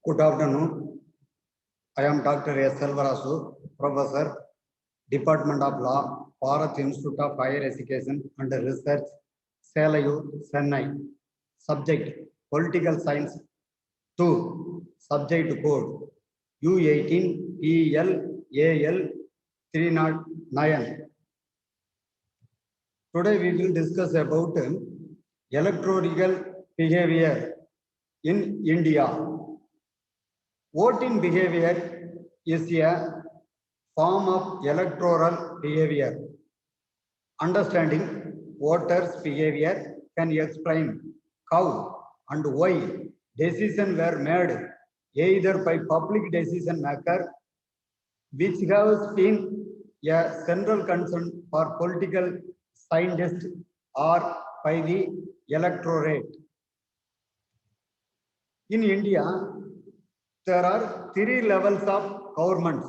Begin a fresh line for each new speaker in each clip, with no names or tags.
Good afternoon. I am Dr. S. Selvarasu, Professor, Department of Law, Bharat Institute of Higher Education and Research, Selayu, Chennai. Subject, Political Science 2. Subject code, U18 ELAL 309. Today we will discuss about electoral behavior in India. Voting behavior is a form of electoral behavior. Understanding voters' behavior can explain how and why decisions were made either by public decision maker, which has been a central concern for political scientists, or by the electorate. In India, there are three levels of governments.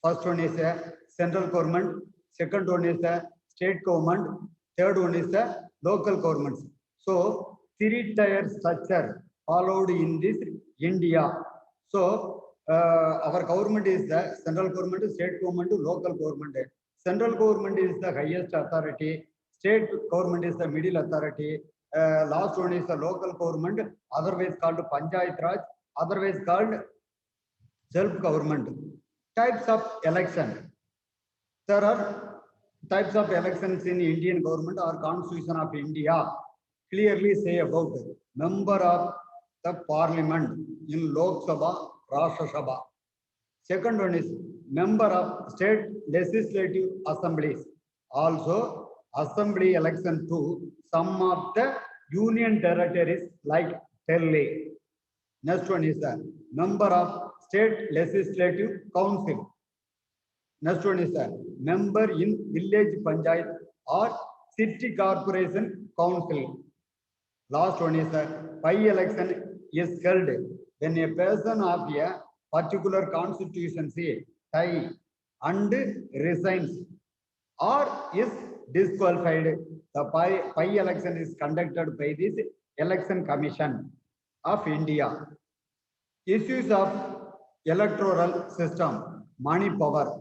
First one is a central government, second one is a state government, third one is a local governments. So three-tier structure followed in this India. So our government is the central government, state government, local government. Central government is the highest authority, state government is the middle authority, last one is the local government, otherwise called Panchayat Raj, otherwise called self-government. Types of election. There are types of elections in Indian government or Constitution of India clearly say about member of the parliament in Lok Sabha, Rashtra Sabha. Second one is member of state legislative assemblies. Also assembly election to some of the union territories like Delhi. Next one is the member of state legislative council. Next one is the member in village panchayat or city corporation council. Last one is the by-election is held when a person of a particular constituency die and resigns or is disqualified. The by-election is conducted by this Election Commission of India. Issues of electoral system, money power.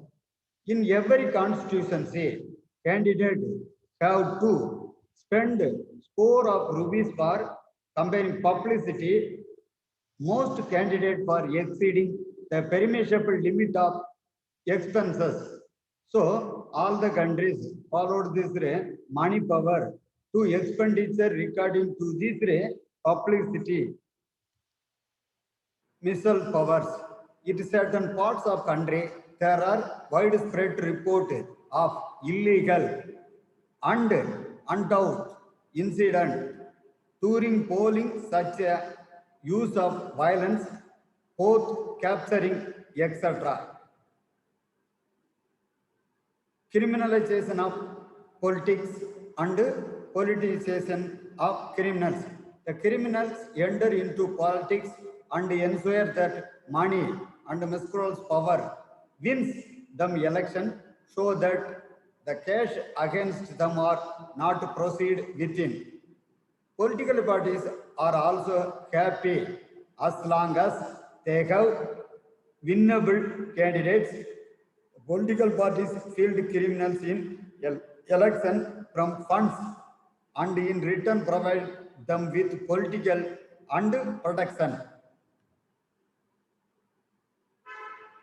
In every constituency, candidate have to spend score of rupees for comparing publicity. Most candidate for exceeding the permissible limit of expenses. So all the countries followed this money power to expenditure regarding to this publicity. Missile powers. In certain parts of country, there are widespread report of illegal and untoward incident during polling, such as use of violence, both capturing, etc. Criminalization of politics and politicization of criminals. The criminals enter into politics and ensure that money and miscross power wins them election, so that the cash against them are not to proceed within. Political parties are also happy as long as they have winnable candidates. Political parties field criminals in election from funds and in return provide them with political and protection.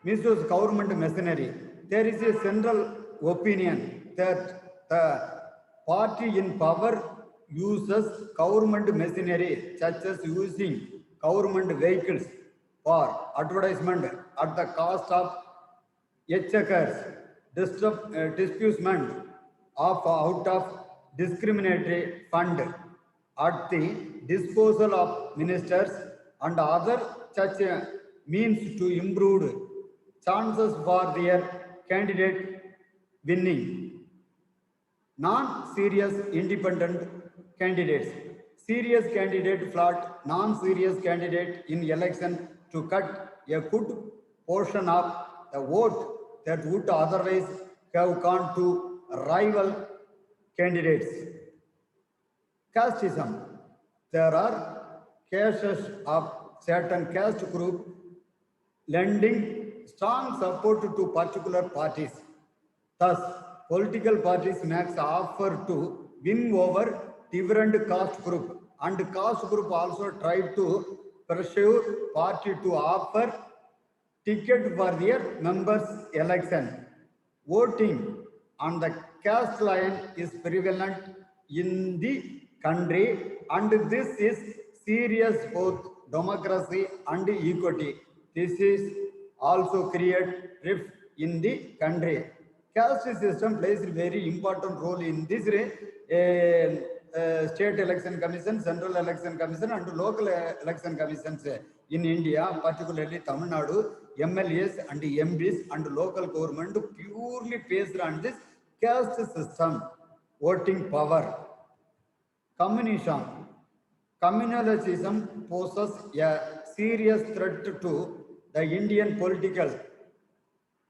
Misuse government machinery. There is a central opinion that the party in power uses government machinery, such as using government vehicles for advertisement at the cost of exchequers, disbursement of out of discriminatory fund at the disposal of ministers and other such means to improve chances for their candidate winning. Non-serious independent candidates. Serious candidate fought non-serious candidate in election to cut a good portion of the vote that would otherwise have gone to rival candidates. Casteism. There are cases of certain caste group lending strong support to particular parties. Thus, political parties makes offer to win over different caste group, and caste group also try to pursue party to offer ticket for their members election. Voting on the caste line is prevalent in the country, and this is serious both democracy and equity. This is also create rift in the country. Caste system plays a very important role in this state election commission, central election commission, and local election commissions in India, particularly Tamil Nadu. MLAs and MPs and local government purely based on this caste system, voting power. Communism. Communalism poses a serious threat to the Indian political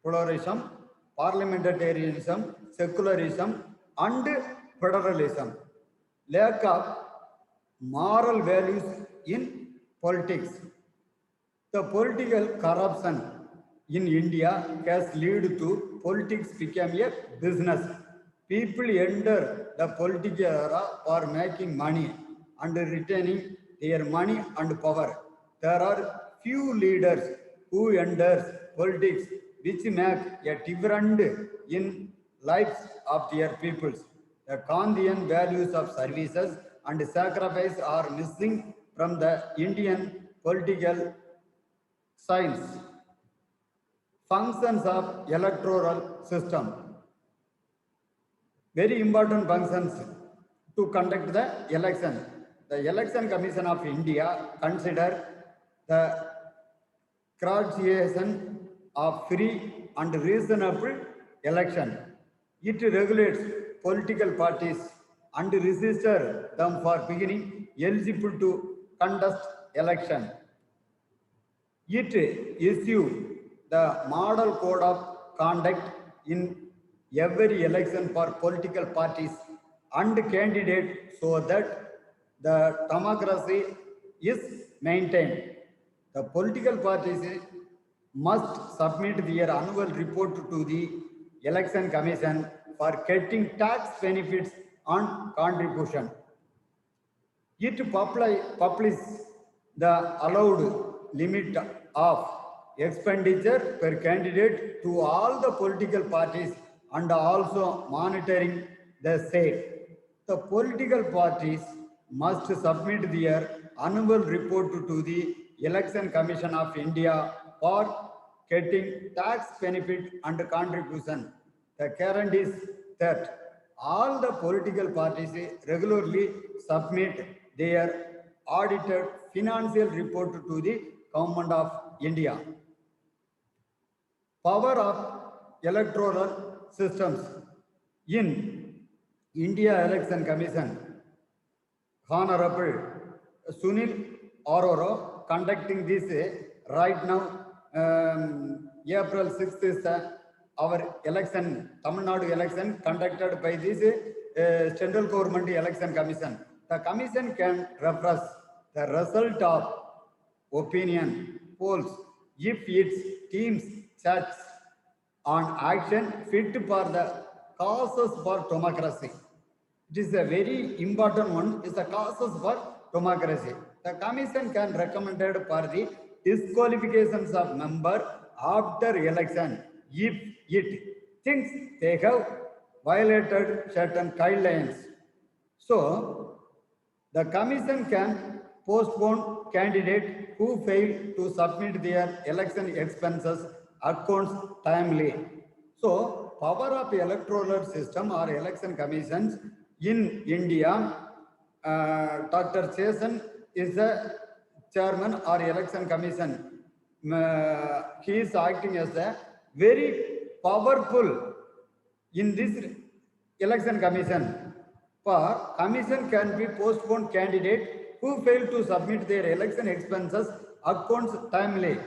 pluralism, parliamentarianism, secularism, and federalism. Lack of moral values in politics. The political corruption in India has led to politics become a business. People enter the political era for making money and retaining their money and power. There are few leaders who enter politics which make a difference in lives of their peoples. The Gandhian values of services and sacrifice are missing from the Indian political science. Functions of electoral system. Very important functions to conduct the election. The Election Commission of India consider the creation of free and reasonable election. It regulates political parties and register them for beginning eligible to contest election. It issue the model code of conduct in every election for political parties and candidates so that the democracy is maintained. The political parties must submit their annual report to the Election Commission for getting tax benefits and contribution. It publishes the allowed limit of expenditure per candidate to all the political parties and also monitoring the same. The political parties must submit their annual report to the Election Commission of India for getting tax benefit and contribution. The guarantee is that all the political parties regularly submit their audited financial report to the Government of India. Power of electoral systems in India Election Commission. Honorable Sunil Arora conducting this right now. April 6th is our election, Tamil Nadu election conducted by this Central Government Election Commission. The commission can reference the result of opinion polls if its teams checks on action fit for the causes for democracy. It is a very important one, is the causes for democracy. The commission can recommend for the disqualifications of member after election if it thinks they have violated certain guidelines. So, the commission can postpone candidate who fail to submit their election expenses accounts timely. So, power of electoral system or election commissions in India, Dr. Chesan is the chairman or election commission. He is acting as a very powerful in this election commission. For commission can be postponed candidate who fail to submit their election expenses accounts timely.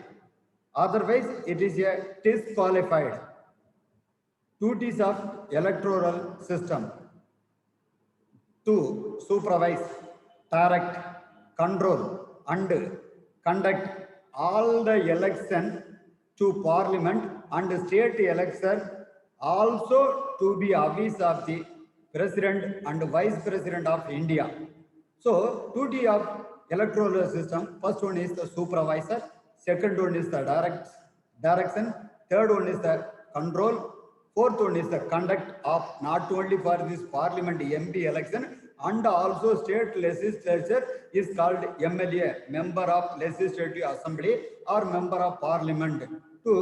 Otherwise, it is a disqualified. Duties of electoral system: to supervise, direct, control, and conduct all the election to Parliament and state election also to be office of the President and Vice President of India. So, duty of electoral system, first one is the supervisor, second one is the direction, third one is the control, fourth one is the conduct of not only for this Parliament MP election and also state legislature is called MLA, Member of Legislative Assembly or Member of Parliament, to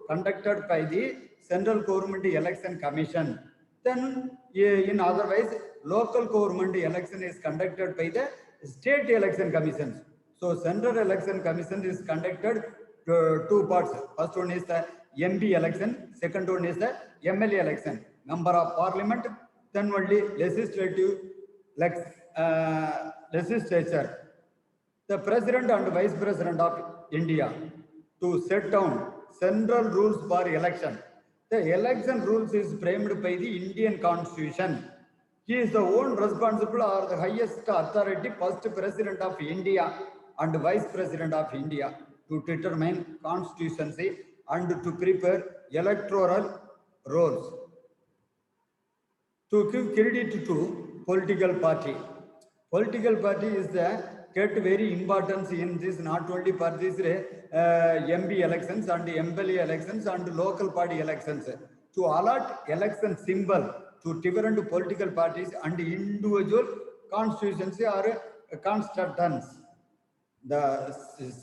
conducted by the Central Government Election Commission. Then in otherwise local government election is conducted by the state election commissions. So Central Election Commission is conducted two parts. First one is the MP election, second one is the MLA election, Member of Parliament, then only legislature. The President and Vice President of India to set down central rules for election. The election rules is framed by the Indian Constitution. He is the one responsible or the highest authority, first President of India and Vice President of India, to determine constituency and to prepare electoral rolls. To give credit to political party. Political party is get very importance in this, not only for this MP elections and MLA elections and local party elections. To allot election symbol to different political parties and individual constituency or constituents. The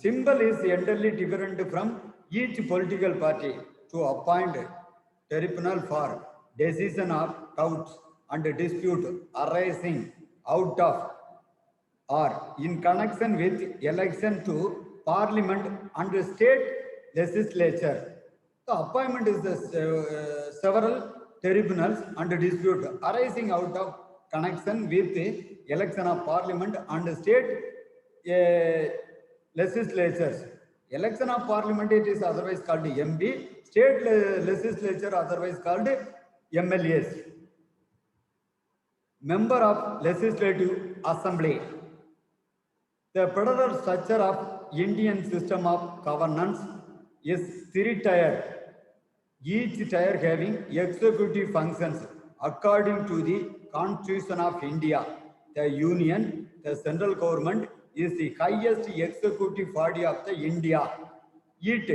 symbol is entirely different from each political party to appoint tribunal for decision of doubts and dispute arising out of or in connection with election to Parliament and state legislature. The appointment is the several tribunals and dispute arising out of connection with the election of Parliament and state legislatures. Election of Parliament, it is otherwise called MP, state legislature otherwise called MLAs. Member of Legislative Assembly. The federal structure of Indian system of governance is three-tiered, each tier having executive functions according to the Constitution of India. The Union, the central government, is the highest executive body of the India. It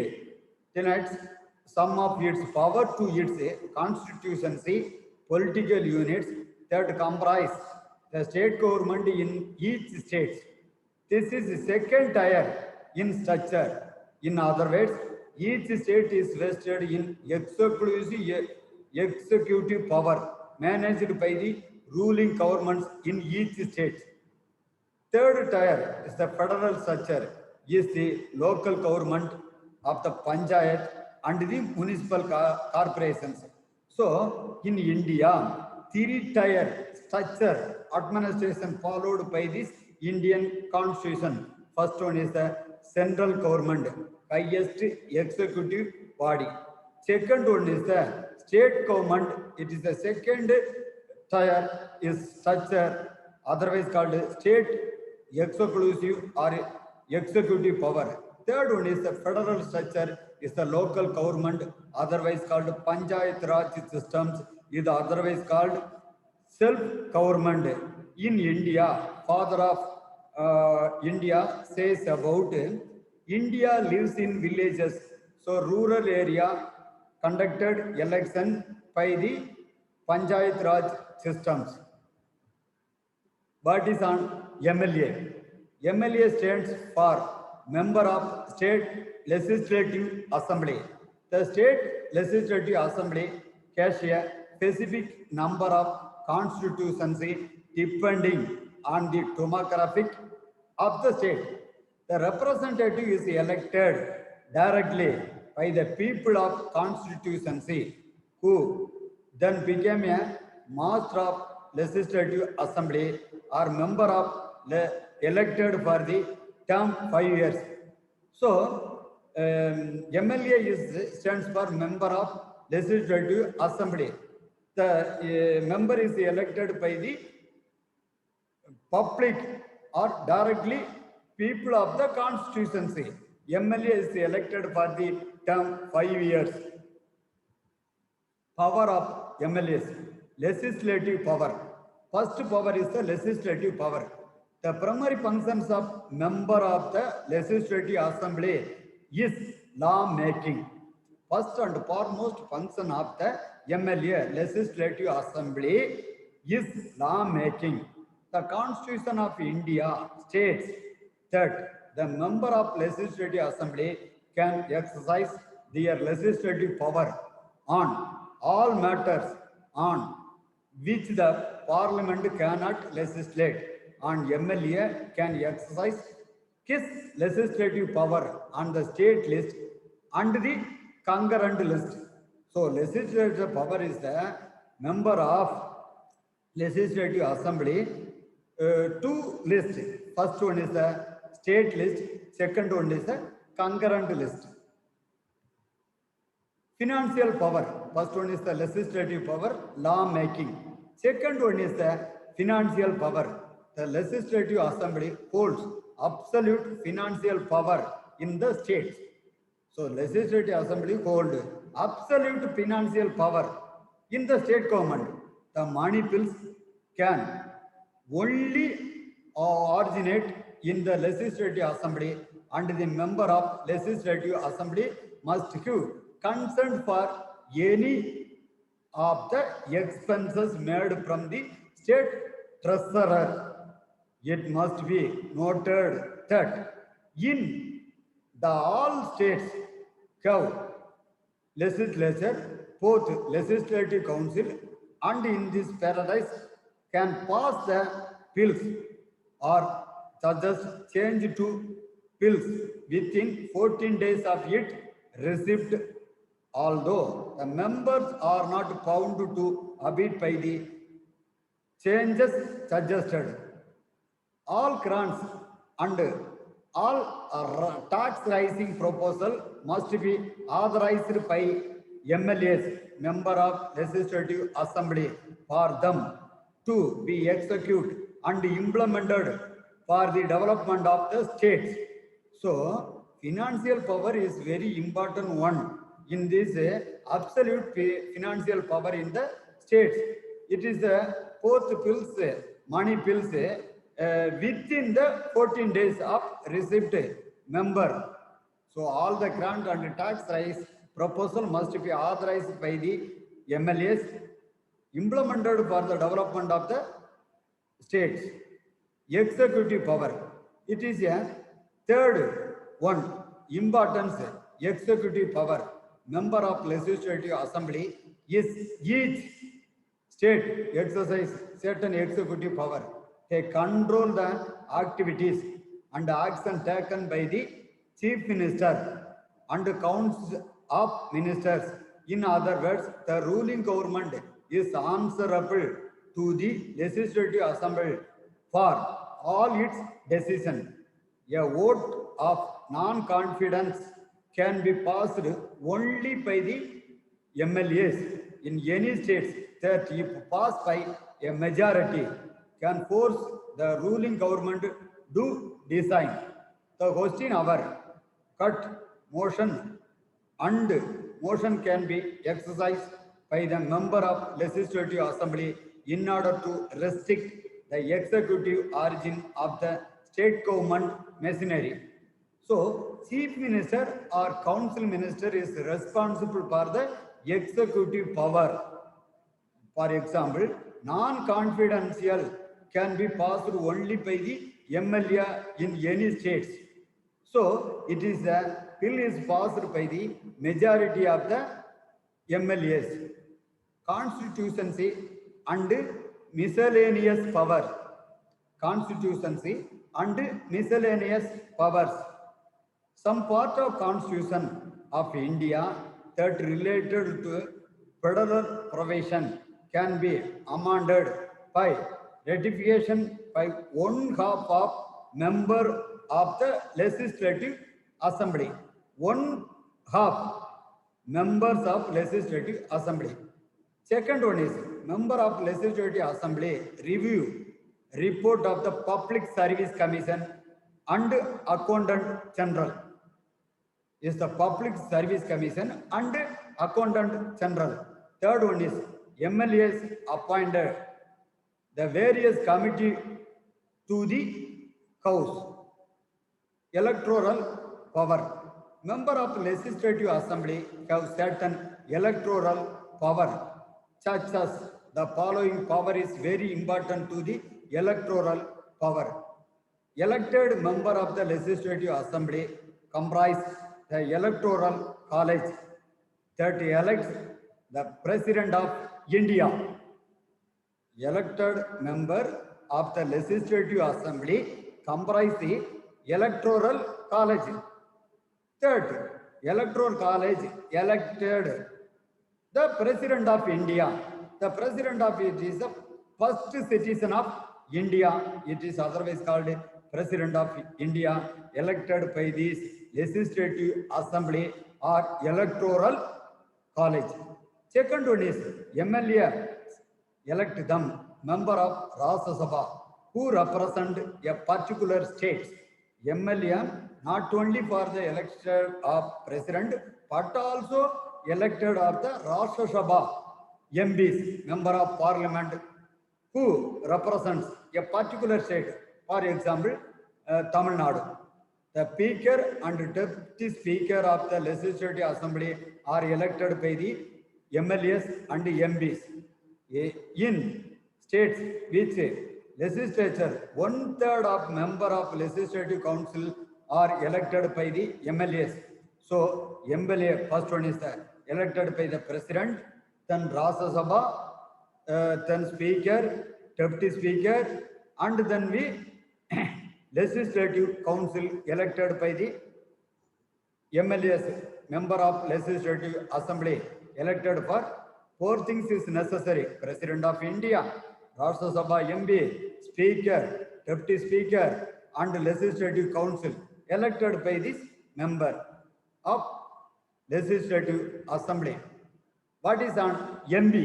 denies some of its power to its constituency, political units that comprise the state government in each state. This is the second tier in structure. In other words, each state is vested in executive power managed by the ruling governments in each state. Third tier is the federal structure, is the local government of the panchayat and the municipal corporations. So, in India, three-tier structure administration followed by this Indian Constitution. First one is the central government, highest executive body. Second one is the state government. It is the second tier is structure, otherwise called state exclusive or executive power. Third one is the federal structure, is the local government, otherwise called Panchayat Raj systems, is otherwise called self-government. In India, father of India says about India lives in villages, so rural area conducted election by the Panchayat Raj systems. What is on MLA? MLA stands for Member of State Legislative Assembly. The State Legislative Assembly has a specific number of constituency depending on the demographic of the state. The representative is elected directly by the people of constituency, who then became a master of legislative assembly or member of elected for the term 5 years. So, MLA stands for Member of Legislative Assembly. The member is elected by the public or directly people of the constituency. MLA is elected for the term 5 years. Power of MLAs, legislative power. First power is the legislative power. The primary functions of member of the legislative assembly is law making. First and foremost function of the MLA, legislative assembly, is law making. The Constitution of India states that the member of legislative assembly can exercise their legislative power on all matters on which the parliament cannot legislate, and MLA can exercise his legislative power on the state list and the concurrent list. So legislative power is the member of legislative assembly. Two lists. First one is the state list, second one is the concurrent list. Financial power. First one is the legislative power, law making. Second one is the financial power. The legislative assembly holds absolute financial power in the states. So legislative assembly holds absolute financial power in the state government. The money bills can only originate in the legislative assembly, and the member of legislative assembly must give consent for any of the expenses made from the state treasurer. It must be noted that in the all states have legislature, both legislative council and in this paradise can pass the bills or suggest change to bills within 14 days of it received, although the members are not bound to abide by the changes suggested. All grants and all tax rising proposal must be authorized by MLAs, member of legislative assembly, for them to be executed and implemented for the development of the states. So financial power is very important one in this absolute financial power in the states. It is both bills, money bills within the 14 days of received member. So all the grant and tax rise proposal must be authorized by the MLAs, implemented for the development of the states. Executive power. It is a third one importance. Executive power. Member of legislative assembly is each state exercise certain executive power. They control the activities and action taken by the chief minister and council of ministers. In other words, the ruling government is answerable to the legislative assembly for all its decisions. A vote of non-confidence can be passed only by the MLAs in any states that, if passed by a majority, can force the ruling government to design. The question hour, cut, motion, and motion can be exercised by the member of legislative assembly in order to restrict the executive origin of the state government machinery. So, chief minister or council minister is responsible for the executive power. For example, non-confidential can be passed only by the MLA in any states. So, it is a bill is passed by the majority of the MLAs. Constituency and miscellaneous power. Constituency and miscellaneous powers. Some part of Constitution of India that related to federal provision can be amended by ratification by one half of member of the legislative assembly. One half members of legislative assembly. Second one is member of legislative assembly review report of the Public Service Commission and Accountant General. is the Public Service Commission and Accountant General. Third one is MLAs appointed the various committee to the House. Electoral power. Member of Legislative Assembly have certain electoral power, such as the following power is very important to the electoral power. Elected member of the Legislative Assembly comprise the Electoral College that elects the President of India. Elected member of the Legislative Assembly comprise the Electoral College. Third, Electoral College elected the President of India. The President of it is the first citizen of India. It is otherwise called President of India, elected by this Legislative Assembly or Electoral College. Second one is MLA elect them member of Rajya Sabha who represent a particular state. MLA not only for the election of president but also elected of the Rajya Sabha MPs, member of parliament who represents a particular state. For example, Tamil Nadu. The Speaker and Deputy Speaker of the Legislative Assembly are elected by the MLAs and MPs. In states which legislature, 1/3 of member of Legislative Council are elected by the MLAs. So MLA, first one is elected by the President, then Rajya Sabha, then Speaker, Deputy Speaker, and then we Legislative Council elected by the MLAs, member of Legislative Assembly, elected for 4 things is necessary: President of India, Rajya Sabha MP, Speaker, Deputy Speaker, and Legislative Council, elected by this member of Legislative Assembly. What is an MP?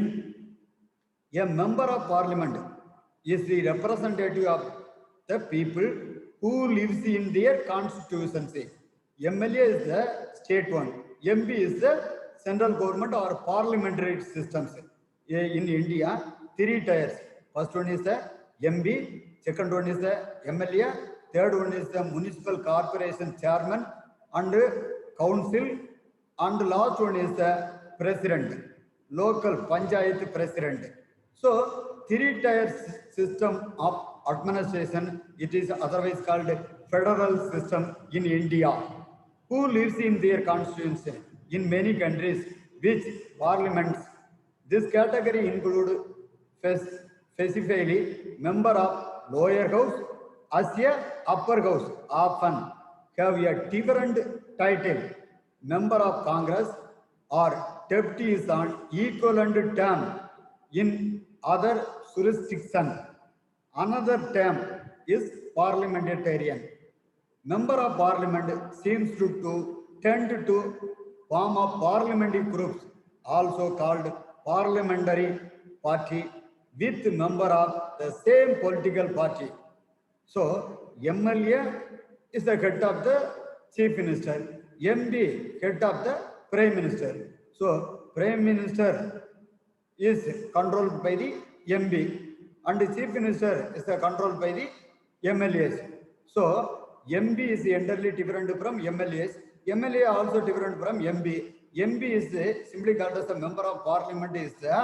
A member of Parliament is the representative of the people who lives in their constituency. MLA is the state one. MP is the central government or parliamentary systems. In India, 3 tiers. First one is the MP, second one is the MLA, third one is the municipal corporation chairman and council, and last one is the president, local panchayat president. So 3 tiers system of administration, it is otherwise called federal system in India. Who lives in their constituency? In many countries, which parliaments, this category include specifically member of lower house as a upper house often have a different title. Member of Congress or deputy is on equivalent term in other jurisdiction. Another term is parliamentarian. Member of parliament seems to tend to form a parliamentary groups, also called parliamentary party, with member of the same political party. So MLA is the head of the chief minister, MP head of the prime minister. So prime minister is controlled by the MP and the chief minister is controlled by the MLAs. So MP is entirely different from MLAs. MLA also different from MP. MP is simply called as a member of parliament is the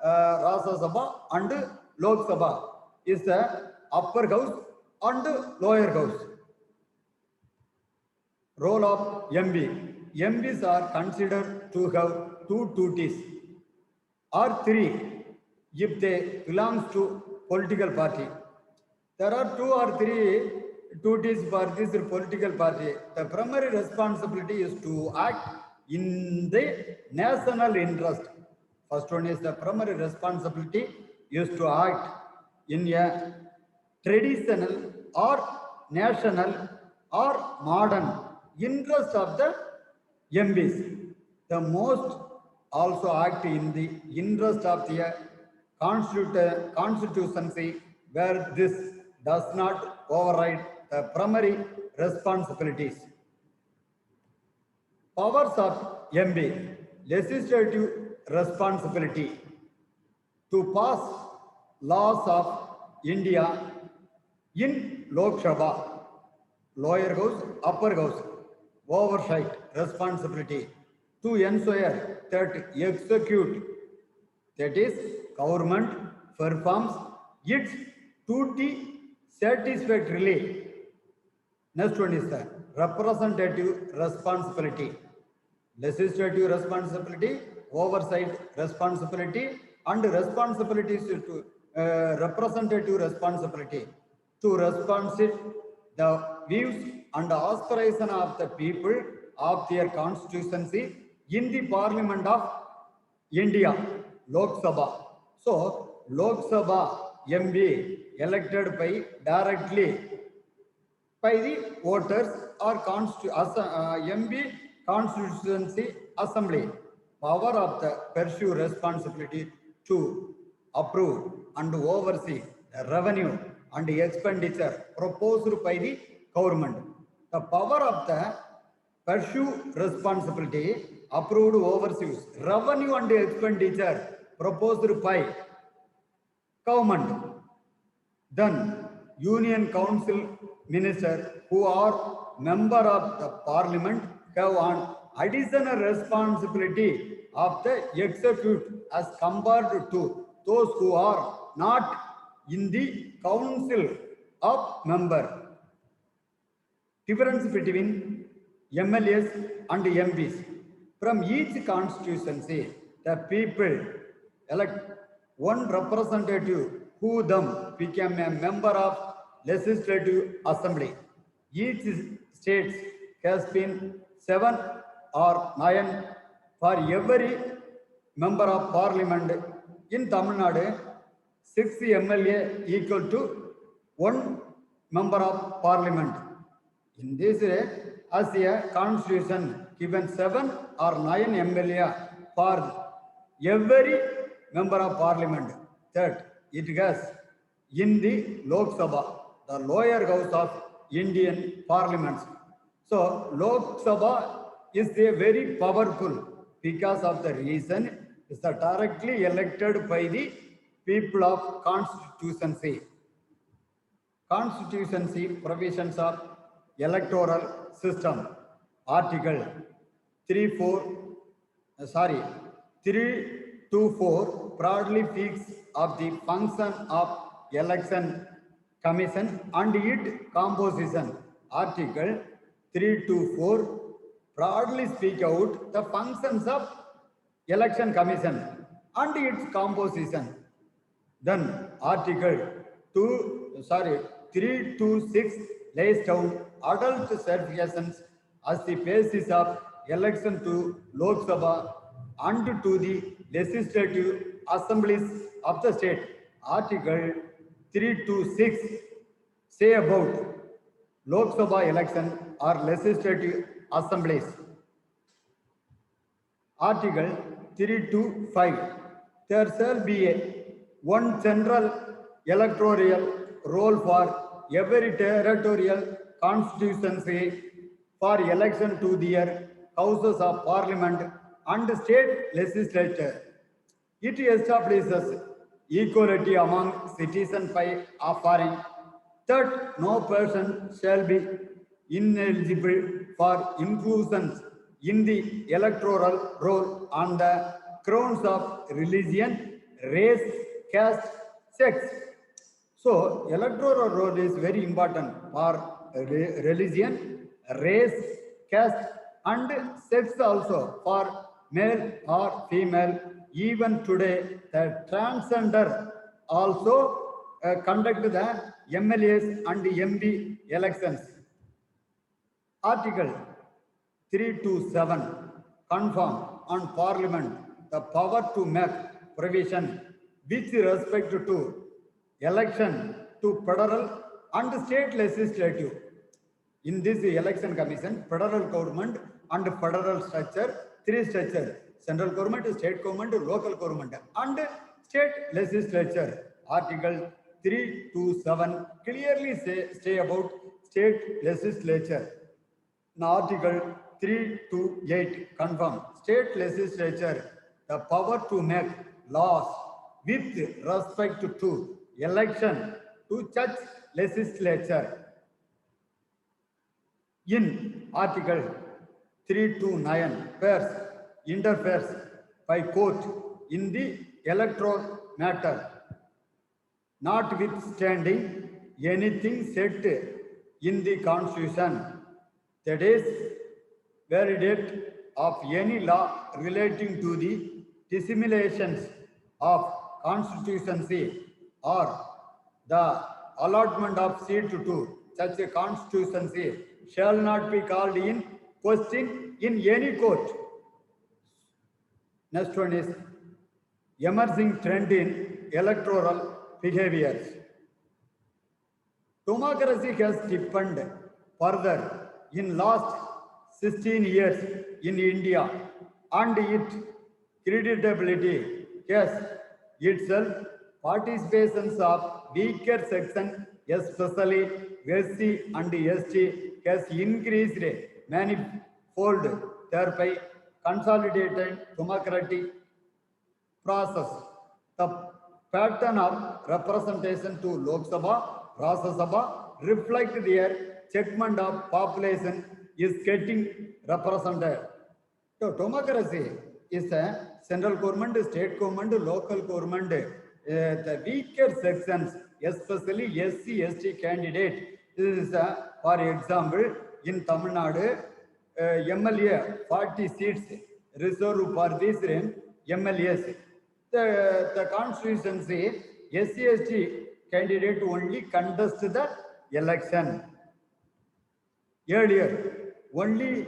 Rajya Sabha and Lok Sabha is the upper house and lower house. Role of MP. MPs are considered to have 2 duties or 3 if they belong to political party. There are 2 or 3 duties for this political party. The primary responsibility is to act in the national interest. First one is the primary responsibility is to act in a traditional or national or modern interest of the MPs. The most also act in the interest of the constituency where this does not override the primary responsibilities. Powers of MB, legislative responsibility to pass laws of India in Lok Sabha, lower house, upper house, oversight responsibility to ensure that execute, that is, government performs its duty satisfactorily. Next one is the representative responsibility, legislative responsibility, oversight responsibility, and responsibilities to representative responsibility to respond the views and aspiration of the people of their constituency in the Parliament of India, Lok Sabha. So, Lok Sabha MB elected by directly by the voters or MB constituency assembly. Power of the pursue responsibility to approve and oversee the revenue and expenditure proposed by the government. The power of the pursue responsibility approved oversees revenue and expenditure proposed by government. Then Union Council minister who are member of the Parliament have an additional responsibility of the executive as compared to those who are not in the council of member. Difference between MLAs and MPs. From each constituency, the people elect one representative who them become a member of legislative assembly. Each state has been 7 or 9 for every member of parliament. In Tamil Nadu, 6 MLA equal to 1 member of parliament. In this way, as a constitution given 7 or 9 MLA for every member of parliament, that it has in the Lok Sabha, the lower house of Indian parliaments. So Lok Sabha is a very powerful because of the reason is the directly elected by the people of constituency. Constituency provisions of electoral system. Article 324 broadly fix of the function of election commission and its composition. Article 324 broadly speak out the functions of election commission and its composition. Then Article 326 lays down adult certifications as the basis of election to Lok Sabha and to the legislative assemblies of the state. Article 326 say about Lok Sabha election or legislative assemblies. Article 325, there shall be one general electoral roll for every territorial constituency for election to their houses of parliament and state legislature. It establishes equality among citizens by offering that no person shall be ineligible for inclusion in the electoral roll on the grounds of religion, race, caste, sex. So, electoral roll is very important for religion, race, caste, and sex also for male or female. Even today, the transgender also conduct the MLAs and MB elections. Article 327 confirm on Parliament the power to make provision with respect to election to federal and state legislative. In this election commission, federal government and federal structure, 3 structures: central government, state government, local government, and state legislature. Article 327 clearly say about state legislature. In Article 3 to 8 confirm state legislature the power to make laws with respect to election to such legislature. In Article 329, interferes by court in the electoral matter, notwithstanding anything set in the Constitution, that is, validate of any law relating to the dissimulations of constituency or the allotment of seat to such a constituency shall not be called in question in any court. Next one is emerging trend in electoral behaviors. Democracy has deepened further in last 16 years in India, and its credibility has itself participations of weaker section, especially SC and ST, has increased manifold, thereby consolidating democratic process. The pattern of representation to Lok Sabha, Rajya Sabha reflect their segment of population is getting represented. So democracy is a central government, state government, local government. The weaker sections, especially SC, ST candidate. This is for example, in Tamil Nadu, MLA 40 seats reserved for these MLAs. The constituency, SC, ST candidate only contest the election. Earlier, only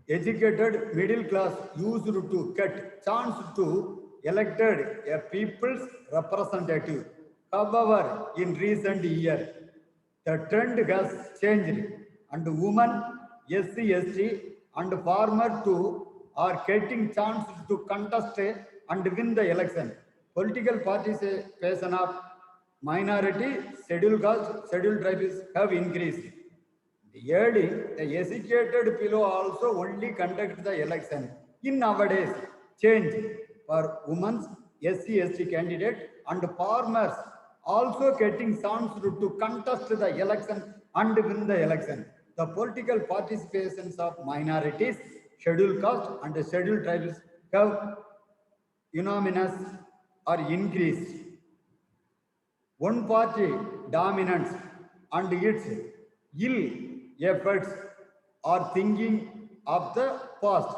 educated middle class used to get chance to elected a people's representative. However, in recent years, the trend has changed and women, SC, ST and farmer too are getting chance to contest and win the election. Political participation of minority, scheduled caste, scheduled tribes have increased. Yearly, the educated people also only conduct the election. In nowadays, change for women, SC, ST candidate and farmers also getting chance to contest the election and win the election. The political participations of minorities, scheduled caste and scheduled tribes have unanimous or increased. One party dominance and its ill efforts are thinking of the past.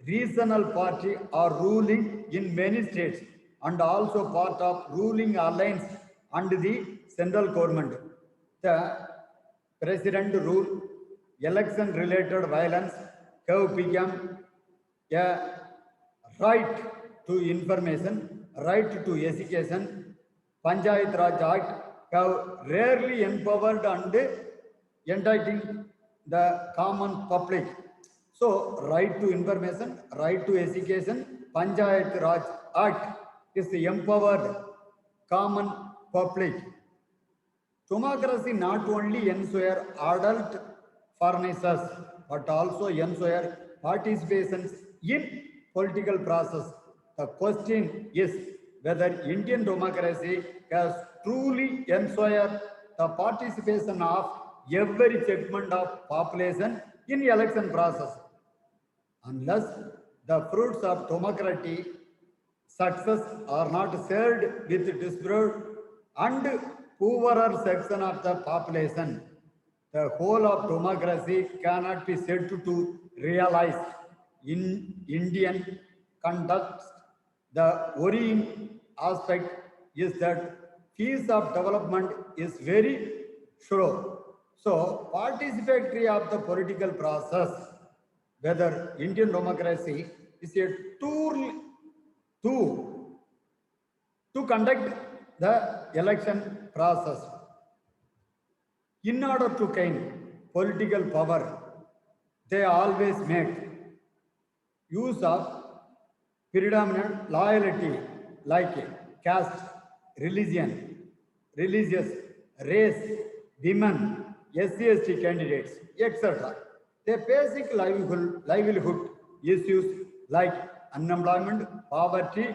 Regional party are ruling in many states and also part of ruling alliance and the central government. The president rule, election related violence have become a right to information, right to education. Panchayat Raj Act have rarely empowered and entitling the common public. So, right to information, right to education, Panchayat Raj Act is empowered common public. Democracy not only ensure adult fairnesses but also ensure participations in political process. The question is whether Indian democracy has truly ensured the participation of every segment of population in election process. Unless the fruits of democratic success are not shared with disparate and poorer section of the population, the whole of democracy cannot be said to realize in Indian context. The worrying aspect is that pace of development is very slow. So, participatory of the political process, whether Indian democracy is a tool to conduct the election process. In order to gain political power, they always make use of predominant loyalty like caste, religion, religious, race, women, SC, ST candidates, etc. The basic livelihood issues like unemployment, poverty,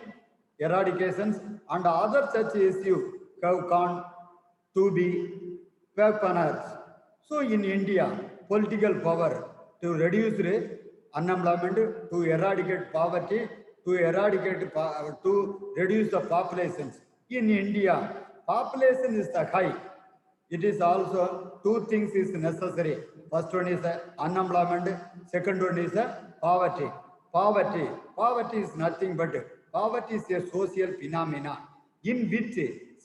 eradications, and other such issues have gone to be weaponized. So in India, political power to reduce unemployment, to eradicate poverty, to reduce the populations. In India, population is the high. It is also two things is necessary. First one is unemployment. Second one is poverty. Poverty is nothing but poverty is a social phenomena in which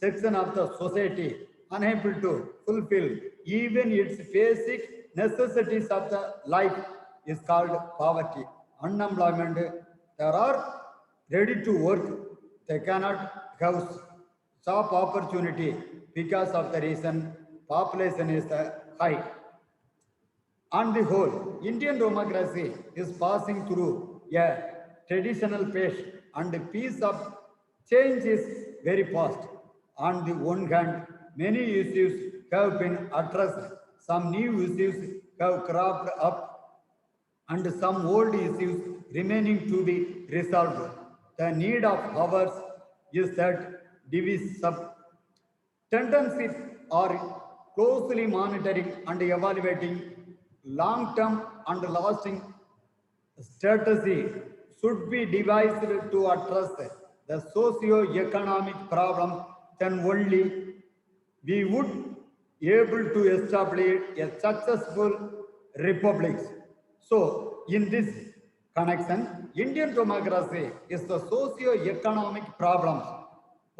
section of the society unable to fulfill even its basic necessities of the life is called poverty. Unemployment, there are ready to work, they cannot have job opportunity because of the reason population is high. On the whole, Indian democracy is passing through a traditional phase and the pace of change is very fast. On the one hand, many issues have been addressed, some new issues have cropped up, and some old issues remaining to be resolved. The need of ours is that divisive tendencies are closely monitoring and evaluating long-term and lasting strategy should be devised to address the socio-economic problem, then only we would able to establish a successful republic. So, in this connection, Indian democracy is the socio-economic problems.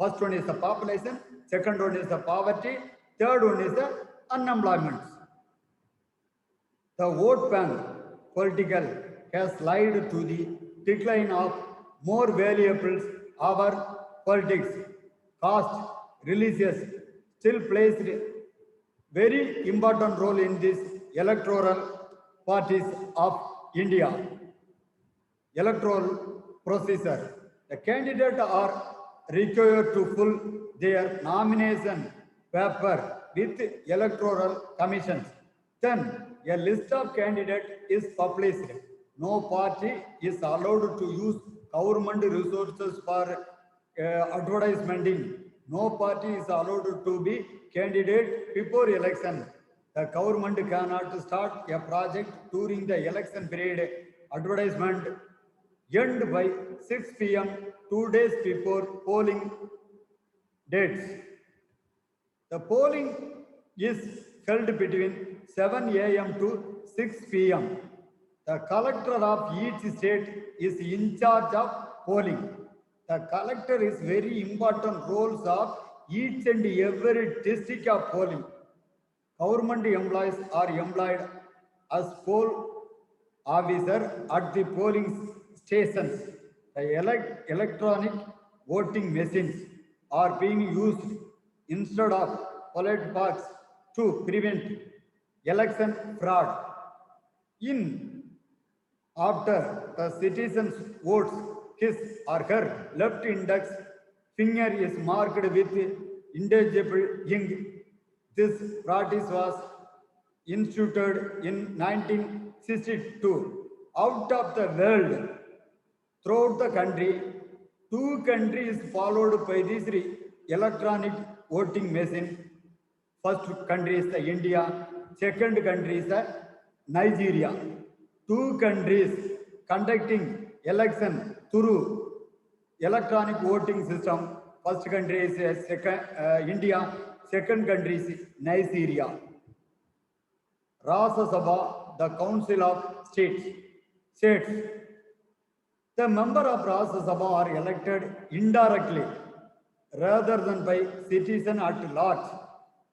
First one is the population, second one is the poverty, third one is the unemployment. The vote bank political has led to the decline of more variables. Our politics, caste, religious still plays a very important role in this electoral parties of India. Electoral procedure. The candidates are required to fill their nomination paper with electoral commissions. Then a list of candidates is published. No party is allowed to use government resources for advertising. No party is allowed to be candidate before election. The government cannot start a project during the election period. Advertisement end by 6 p.m. 2 days before polling dates. The polling is held between 7 a.m. to 6 p.m. The collector of each state is in charge of polling. The collector is very important roles of each and every district of polling. Government employees are employed as poll officer at the polling stations. The electronic voting machines are being used instead of ballot box to prevent election fraud. In after the citizen's votes, his or her left index finger is marked with indelible ink. This practice was instituted in 1962. Out of the world, throughout the country, two countries followed by this electronic voting machine. First country is the India, second country is the Nigeria. Two countries conducting election through electronic voting system. First country is India, second country is Nigeria. Rajya Sabha, the Council of States. The member of Rajya Sabha are elected indirectly rather than by citizen at large.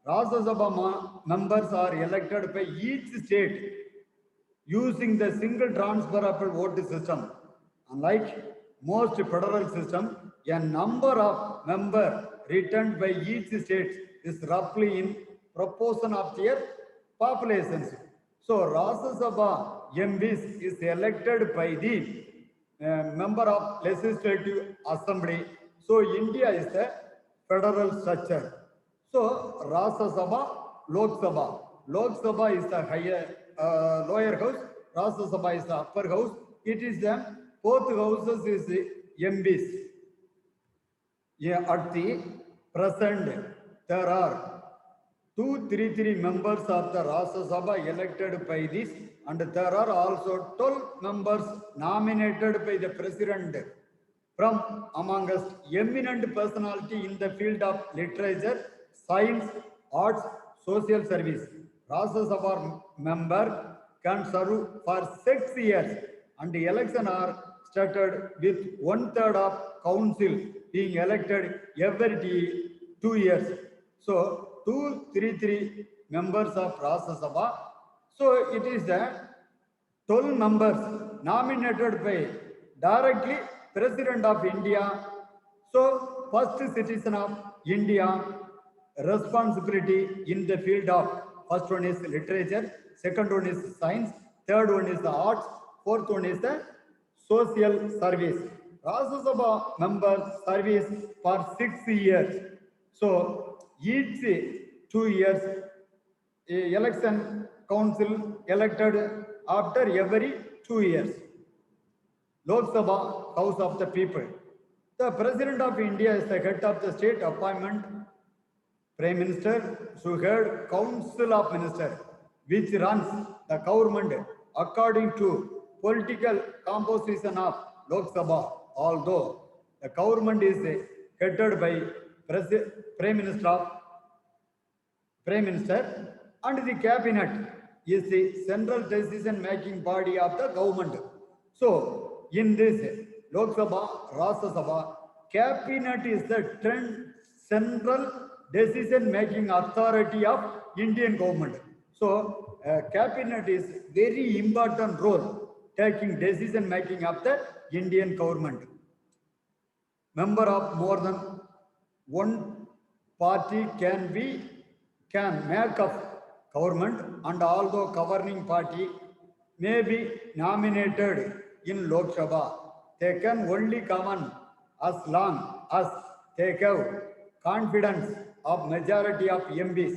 Rajya Sabha members are elected by each state using the single transferable vote system. Unlike most federal system, a number of members returned by each state is roughly in proportion of their populations. So Rajya Sabha MPs is elected by the member of Legislative Assembly. So India is the federal structure. So Rajya Sabha, Lok Sabha. Lok Sabha is the higher lower house, Rajya Sabha is the upper house. It is the both houses is the MPs. Yeah, at the present, there are 233 members of the Rajya Sabha elected by this, and there are also 12 members nominated by the president from amongst eminent personality in the field of literature, science, arts, social service. Rajya Sabha member can serve for 6 years, and the election are started with 1/3 of council being elected every 2 years. So 233 members of Rajya Sabha. So it is the 12 members nominated by directly President of India. So first citizen of India responsibility in the field of first one is literature, second one is science, third one is the arts, fourth one is the social service. Rajya Sabha member service for 6 years. So each 2 years election council elected after every 2 years. Lok Sabha, House of the People. The President of India is the head of the state appointment. Prime Minister should head Council of Ministers, which runs the government according to political composition of Lok Sabha. Although the government is headed by Prime Minister, and the cabinet is the central decision making body of the government. So in this Lok Sabha, Rajya Sabha, cabinet is the central decision making authority of Indian government. So cabinet is very important role taking decision making of the Indian government. Member of more than one party can make up government, and although governing party may be nominated in Lok Sabha, they can only come on as long as they have confidence of majority of MPs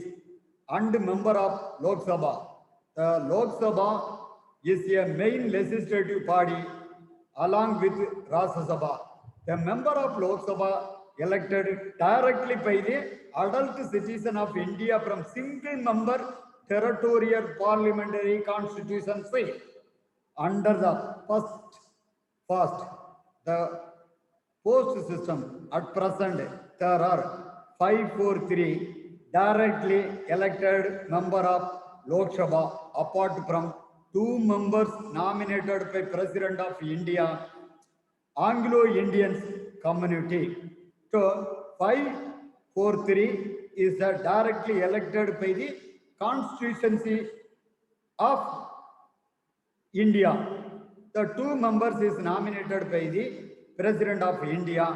and member of Lok Sabha. The Lok Sabha is a main legislative body along with Rajya Sabha. The member of Lok Sabha elected directly by the adult citizen of India from single member territorial parliamentary constituency. Under the the post system at present, there are 543 directly elected member of Lok Sabha apart from 2 members nominated by President of India, Anglo-Indians community. So 543 is directly elected by the constituency of India. The 2 members is nominated by the President of India.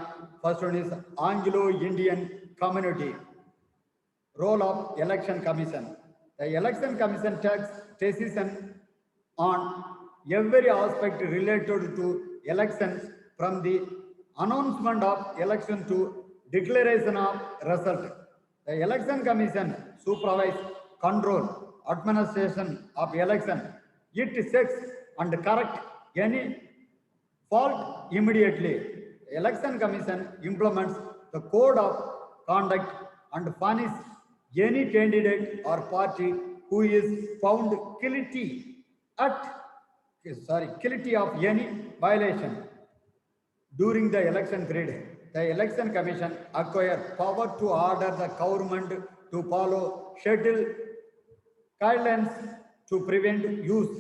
First one is Anglo-Indian community. Role of Election Commission. The Election Commission takes decision on every aspect related to elections from the announcement of election to declaration of result. The Election Commission supervises, control, administration of election. It checks and correct any fault immediately. The Election Commission implements the code of conduct and punish any candidate or party who is found guilty of any violation during the election period. The Election Commission acquires power to order the government to follow scheduled guidelines to prevent use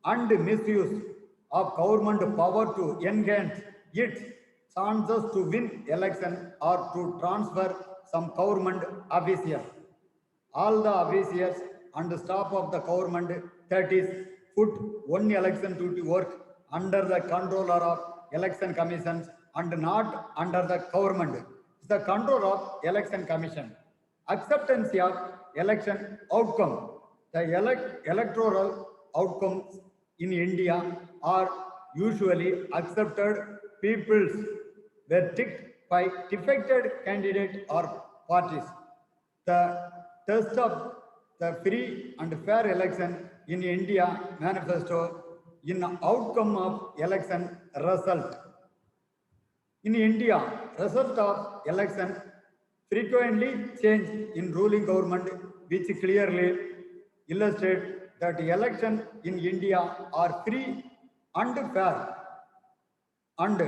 and misuse of government power to enhance its chances to win election or to transfer some government officials. All the officials and staff of the government, that is, put one election to work under the controller of election commissions and not under the government. The control of election commission. Acceptance of election outcome. The electoral outcomes in India are usually accepted people's verdict by defected candidate or parties. The test of the free and fair election in India manifesto in outcome of election result. In India, result of election frequently change in ruling government, which clearly illustrate that election in India are free and fair, and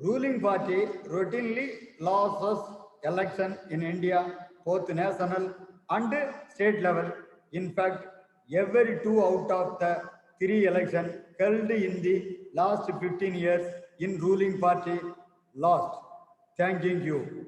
ruling party routinely loses election in India, both national and state level. In fact, every 2 out of the 3 election held in the last 15 years in ruling party lost. Thanking you.